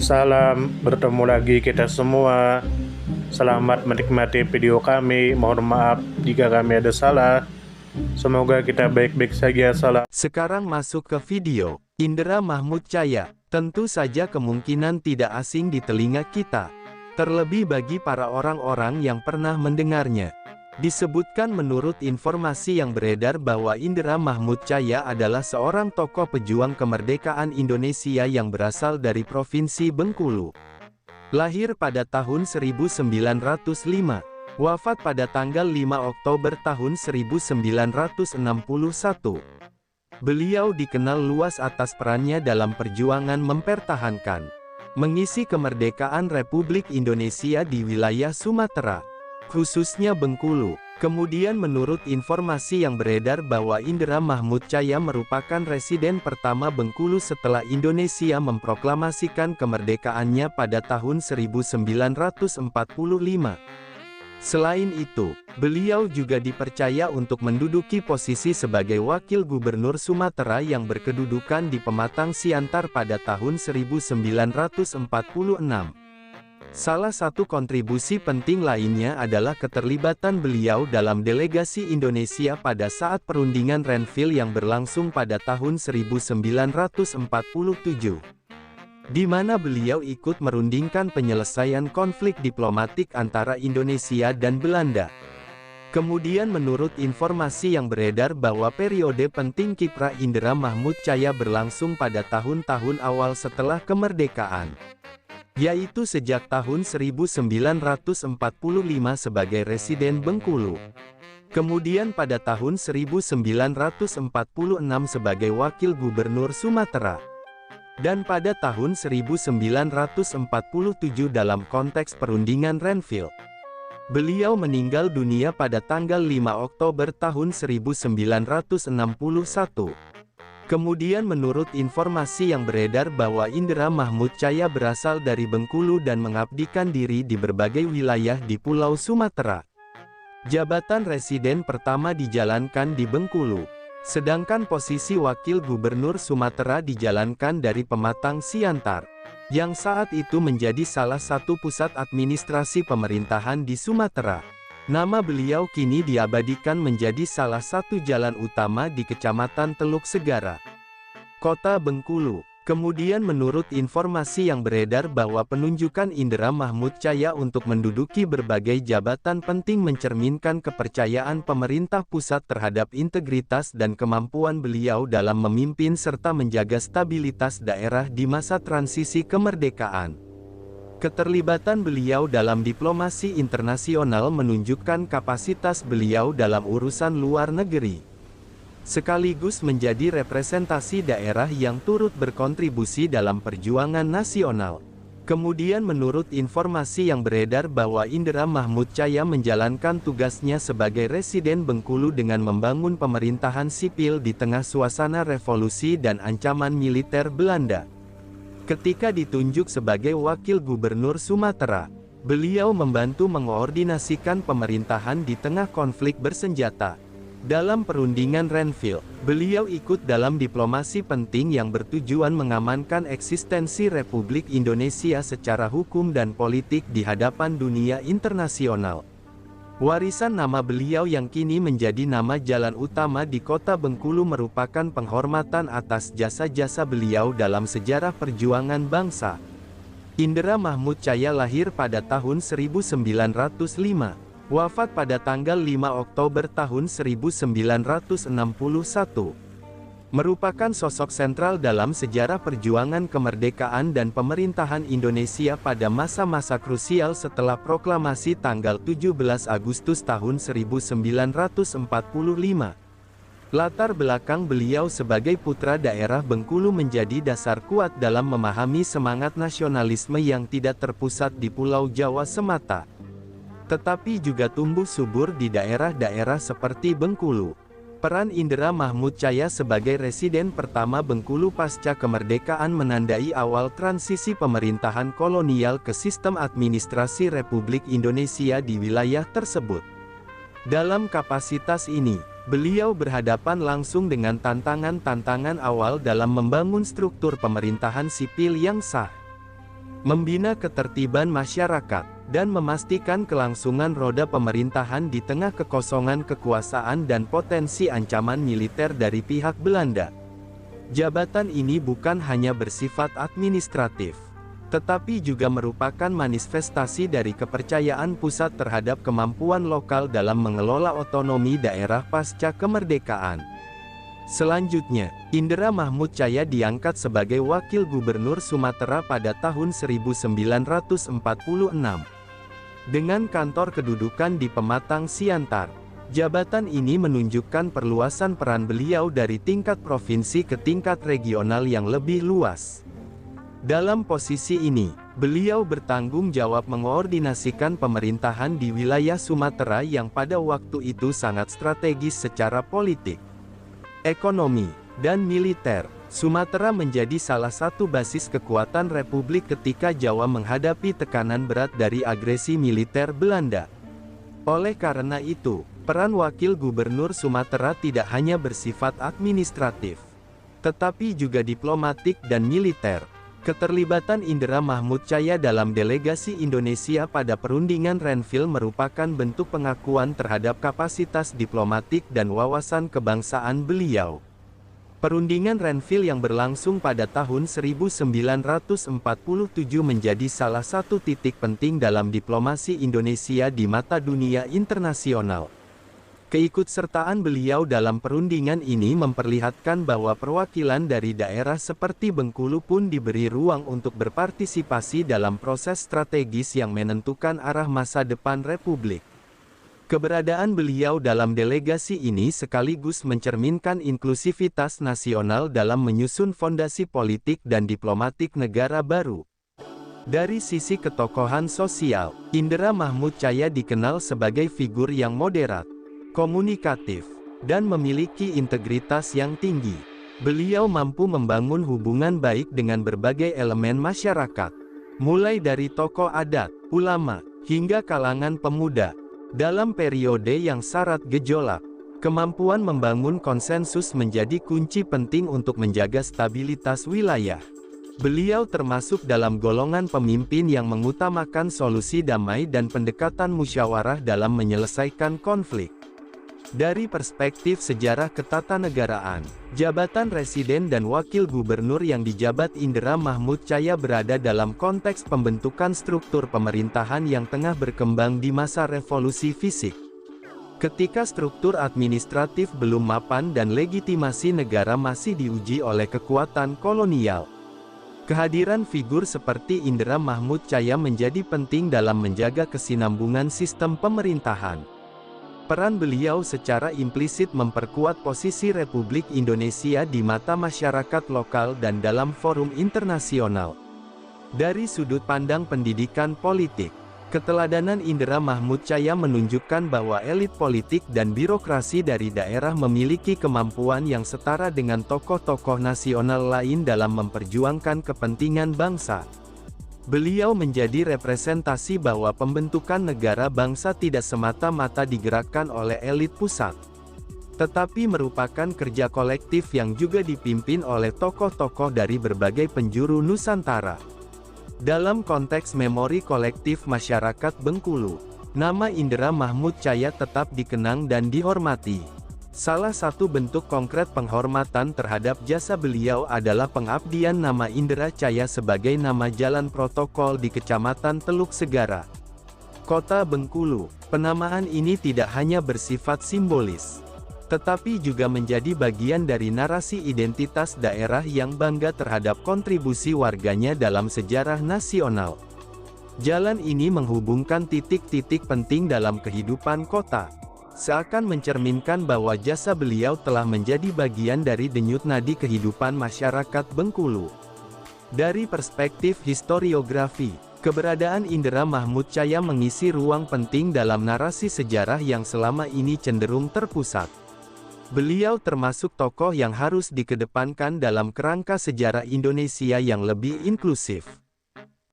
Salam, bertemu lagi kita semua. Selamat menikmati video kami. Mohon maaf jika kami ada salah. Semoga kita baik-baik saja. Salam. Sekarang masuk ke video. Indra Mahmud Chaya, tentu saja kemungkinan tidak asing di telinga kita. Terlebih bagi para orang-orang yang pernah mendengarnya. Disebutkan menurut informasi yang beredar bahwa Indra Mahmud Chaya adalah seorang tokoh pejuang kemerdekaan Indonesia yang berasal dari Provinsi Bengkulu. Lahir pada tahun 1905, wafat pada tanggal 5 Oktober tahun 1961. Beliau dikenal luas atas perannya dalam perjuangan mempertahankan, mengisi kemerdekaan Republik Indonesia di wilayah Sumatera, khususnya Bengkulu. Kemudian menurut informasi yang beredar bahwa Indra Mahmud Chaya merupakan residen pertama Bengkulu setelah Indonesia memproklamasikan kemerdekaannya pada tahun 1945. Selain itu, beliau juga dipercaya untuk menduduki posisi sebagai Wakil Gubernur Sumatera yang berkedudukan di Pematang Siantar pada tahun 1946. Salah satu kontribusi penting lainnya adalah keterlibatan beliau dalam delegasi Indonesia pada saat perundingan Renville yang berlangsung pada tahun 1947. Di mana beliau ikut merundingkan penyelesaian konflik diplomatik antara Indonesia dan Belanda. Kemudian menurut informasi yang beredar bahwa periode penting kiprah Indra Mahmud Chaya berlangsung pada tahun-tahun awal setelah kemerdekaan, yaitu sejak tahun 1945 sebagai residen Bengkulu. Kemudian pada tahun 1946 sebagai Wakil Gubernur Sumatera. Dan pada tahun 1947 dalam konteks perundingan Renville. Beliau meninggal dunia pada tanggal 5 Oktober tahun 1961. Kemudian menurut informasi yang beredar bahwa Indra Mahmud Chaya berasal dari Bengkulu dan mengabdikan diri di berbagai wilayah di Pulau Sumatera. Jabatan residen pertama dijalankan di Bengkulu. Sedangkan posisi Wakil Gubernur Sumatera dijalankan dari Pematang Siantar, yang saat itu menjadi salah satu pusat administrasi pemerintahan di Sumatera. Nama beliau kini diabadikan menjadi salah satu jalan utama di Kecamatan Teluk Segara, Kota Bengkulu. Kemudian menurut informasi yang beredar bahwa penunjukan Indra Mahmud Chaya untuk menduduki berbagai jabatan penting mencerminkan kepercayaan pemerintah pusat terhadap integritas dan kemampuan beliau dalam memimpin serta menjaga stabilitas daerah di masa transisi kemerdekaan. Keterlibatan beliau dalam diplomasi internasional menunjukkan kapasitas beliau dalam urusan luar negeri, sekaligus menjadi representasi daerah yang turut berkontribusi dalam perjuangan nasional. Kemudian menurut informasi yang beredar bahwa Indra Mahmud Chaya menjalankan tugasnya sebagai residen Bengkulu dengan membangun pemerintahan sipil di tengah suasana revolusi dan ancaman militer Belanda. Ketika ditunjuk sebagai Wakil Gubernur Sumatera, beliau membantu mengoordinasikan pemerintahan di tengah konflik bersenjata. Dalam perundingan Renville, beliau ikut dalam diplomasi penting yang bertujuan mengamankan eksistensi Republik Indonesia secara hukum dan politik di hadapan dunia internasional. Warisan nama beliau yang kini menjadi nama jalan utama di Kota Bengkulu merupakan penghormatan atas jasa-jasa beliau dalam sejarah perjuangan bangsa. Indra Mahmud Chaya lahir pada tahun 1905. Wafat pada tanggal 5 Oktober tahun 1961. Merupakan sosok sentral dalam sejarah perjuangan kemerdekaan dan pemerintahan Indonesia pada masa-masa krusial setelah proklamasi tanggal 17 Agustus tahun 1945. Latar belakang beliau sebagai putra daerah Bengkulu menjadi dasar kuat dalam memahami semangat nasionalisme yang tidak terpusat di Pulau Jawa semata, tetapi juga tumbuh subur di daerah-daerah seperti Bengkulu. Peran Indra Mahmud Chaya sebagai residen pertama Bengkulu pasca kemerdekaan menandai awal transisi pemerintahan kolonial ke sistem administrasi Republik Indonesia di wilayah tersebut. Dalam kapasitas ini, beliau berhadapan langsung dengan tantangan-tantangan awal dalam membangun struktur pemerintahan sipil yang sah. membina ketertiban masyarakat, dan memastikan kelangsungan roda pemerintahan di tengah kekosongan kekuasaan dan potensi ancaman militer dari pihak Belanda. Jabatan ini bukan hanya bersifat administratif, tetapi juga merupakan manifestasi dari kepercayaan pusat terhadap kemampuan lokal dalam mengelola otonomi daerah pasca kemerdekaan. Selanjutnya, Indra Mahmud Chaya diangkat sebagai Wakil Gubernur Sumatera pada tahun 1946. Dengan kantor kedudukan di Pematang Siantar, jabatan ini menunjukkan perluasan peran beliau dari tingkat provinsi ke tingkat regional yang lebih luas. Dalam posisi ini, beliau bertanggung jawab mengoordinasikan pemerintahan di wilayah Sumatera yang pada waktu itu sangat strategis secara politik, ekonomi, dan militer. Sumatera menjadi salah satu basis kekuatan Republik ketika Jawa menghadapi tekanan berat dari agresi militer Belanda. Oleh karena itu, peran Wakil Gubernur Sumatera tidak hanya bersifat administratif, tetapi juga diplomatik dan militer. Keterlibatan Indra Mahmud Chaya dalam delegasi Indonesia pada perundingan Renville merupakan bentuk pengakuan terhadap kapasitas diplomatik dan wawasan kebangsaan beliau. Perundingan Renville yang berlangsung pada tahun 1947 menjadi salah satu titik penting dalam diplomasi Indonesia di mata dunia internasional. Keikutsertaan beliau dalam perundingan ini memperlihatkan bahwa perwakilan dari daerah seperti Bengkulu pun diberi ruang untuk berpartisipasi dalam proses strategis yang menentukan arah masa depan Republik. Keberadaan beliau dalam delegasi ini sekaligus mencerminkan inklusivitas nasional dalam menyusun fondasi politik dan diplomatik negara baru. Dari sisi ketokohan sosial, Indra Mahmud Chaya dikenal sebagai figur yang moderat, komunikatif, dan memiliki integritas yang tinggi. Beliau mampu membangun hubungan baik dengan berbagai elemen masyarakat, mulai dari tokoh adat, ulama, hingga kalangan pemuda. Dalam periode yang syarat gejolak, kemampuan membangun konsensus menjadi kunci penting untuk menjaga stabilitas wilayah. Beliau termasuk dalam golongan pemimpin yang mengutamakan solusi damai dan pendekatan musyawarah dalam menyelesaikan konflik. Dari perspektif sejarah ketatanegaraan, jabatan Residen dan Wakil Gubernur yang dijabat Indra Mahmud Chaya berada dalam konteks pembentukan struktur pemerintahan yang tengah berkembang di masa revolusi fisik. Ketika struktur administratif belum mapan dan legitimasi negara masih diuji oleh kekuatan kolonial, kehadiran figur seperti Indra Mahmud Chaya menjadi penting dalam menjaga kesinambungan sistem pemerintahan. Peran beliau secara implisit memperkuat posisi Republik Indonesia di mata masyarakat lokal dan dalam forum internasional. Dari sudut pandang pendidikan politik, keteladanan Indra Mahmud Chaya menunjukkan bahwa elit politik dan birokrasi dari daerah memiliki kemampuan yang setara dengan tokoh-tokoh nasional lain dalam memperjuangkan kepentingan bangsa. Beliau menjadi representasi bahwa pembentukan negara bangsa tidak semata-mata digerakkan oleh elit pusat, tetapi merupakan kerja kolektif yang juga dipimpin oleh tokoh-tokoh dari berbagai penjuru Nusantara. Dalam konteks memori kolektif masyarakat Bengkulu, nama Indra Mahmud Chaya tetap dikenang dan dihormati. Salah satu bentuk konkret penghormatan terhadap jasa beliau adalah pengabdian nama Indra Chaya sebagai nama jalan protokol di Kecamatan Teluk Segara, Kota Bengkulu. Penamaan ini tidak hanya bersifat simbolis, tetapi juga menjadi bagian dari narasi identitas daerah yang bangga terhadap kontribusi warganya dalam sejarah nasional. Jalan ini menghubungkan titik-titik penting dalam kehidupan kota, seakan mencerminkan bahwa jasa beliau telah menjadi bagian dari denyut nadi kehidupan masyarakat Bengkulu. Dari perspektif historiografi, keberadaan Indra Mahmud Chaya mengisi ruang penting dalam narasi sejarah yang selama ini cenderung terpusat. Beliau termasuk tokoh yang harus dikedepankan dalam kerangka sejarah Indonesia yang lebih inklusif,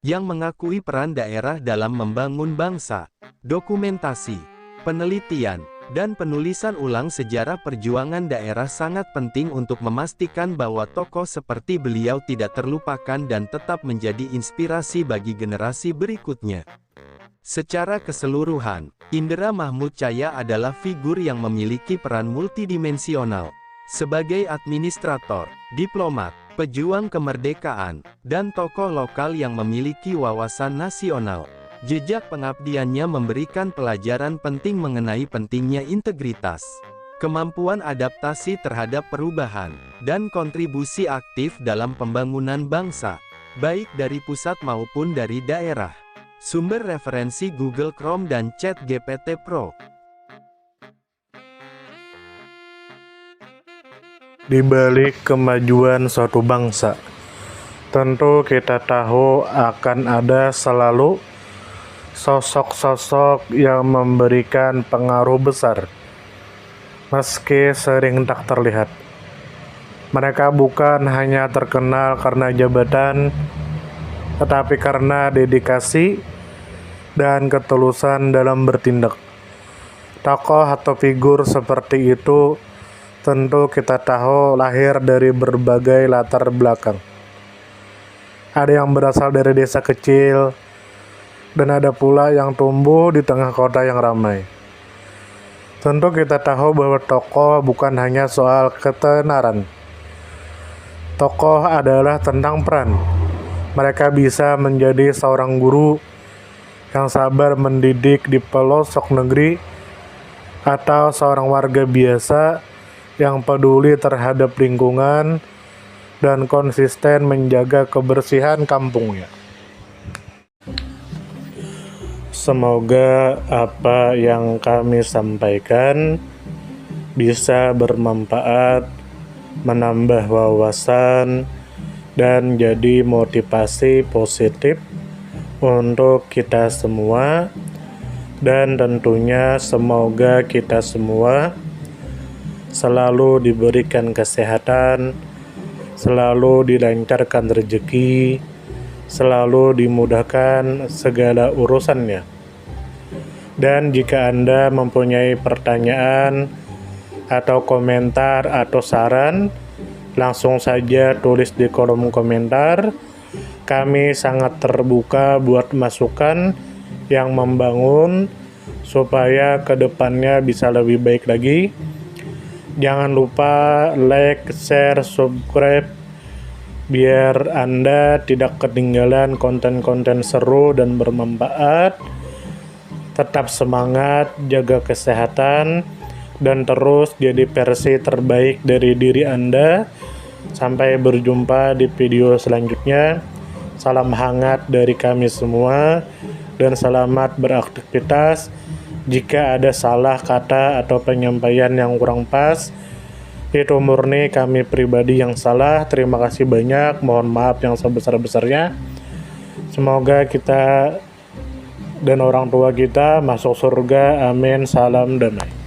yang mengakui peran daerah dalam membangun bangsa. Dokumentasi, penelitian, Dan penulisan ulang sejarah perjuangan daerah sangat penting untuk memastikan bahwa tokoh seperti beliau tidak terlupakan dan tetap menjadi inspirasi bagi generasi berikutnya. Secara keseluruhan, Indra Mahmud Chaya adalah figur yang memiliki peran multidimensional. Sebagai administrator, diplomat, pejuang kemerdekaan, dan tokoh lokal yang memiliki wawasan nasional. Jejak pengabdiannya memberikan pelajaran penting mengenai pentingnya integritas, kemampuan adaptasi terhadap perubahan, dan kontribusi aktif dalam pembangunan bangsa, baik dari pusat maupun dari daerah. Sumber referensi Google Chrome dan ChatGPT Pro. Di balik kemajuan suatu bangsa, tentu kita tahu akan ada selalu sosok-sosok yang memberikan pengaruh besar, meski sering tak terlihat. Mereka bukan hanya terkenal karena jabatan, tetapi karena dedikasi dan ketulusan dalam bertindak. Tokoh atau figur seperti itu tentu kita tahu lahir dari berbagai latar belakang. Ada yang berasal dari desa kecil, dan ada pula yang tumbuh di tengah kota yang ramai. Tentu kita tahu bahwa tokoh bukan hanya soal ketenaran. Tokoh adalah tentang peran. Mereka bisa menjadi seorang guru yang sabar mendidik di pelosok negeri, atau seorang warga biasa yang peduli terhadap lingkungan dan konsisten menjaga kebersihan kampungnya. Semoga apa yang kami sampaikan bisa bermanfaat, menambah wawasan, dan jadi motivasi positif untuk kita semua. Dan tentunya semoga kita semua selalu diberikan kesehatan, selalu dilancarkan rezeki, selalu dimudahkan segala urusannya. Dan jika Anda mempunyai pertanyaan atau komentar atau saran, langsung saja tulis di kolom komentar. Kami sangat terbuka buat masukan yang membangun supaya kedepannya bisa lebih baik lagi. Jangan lupa like, share, subscribe biar Anda tidak ketinggalan konten-konten seru dan bermanfaat. Tetap semangat, jaga kesehatan, dan terus jadi versi terbaik dari diri Anda. Sampai berjumpa di video selanjutnya. Salam hangat dari kami semua, dan selamat beraktivitas. Jika ada salah kata atau penyampaian yang kurang pas, itu murni kami pribadi yang salah. Terima kasih banyak, mohon maaf yang sebesar-besarnya. Semoga kita dan orang tua kita masuk surga, amin, salam damai.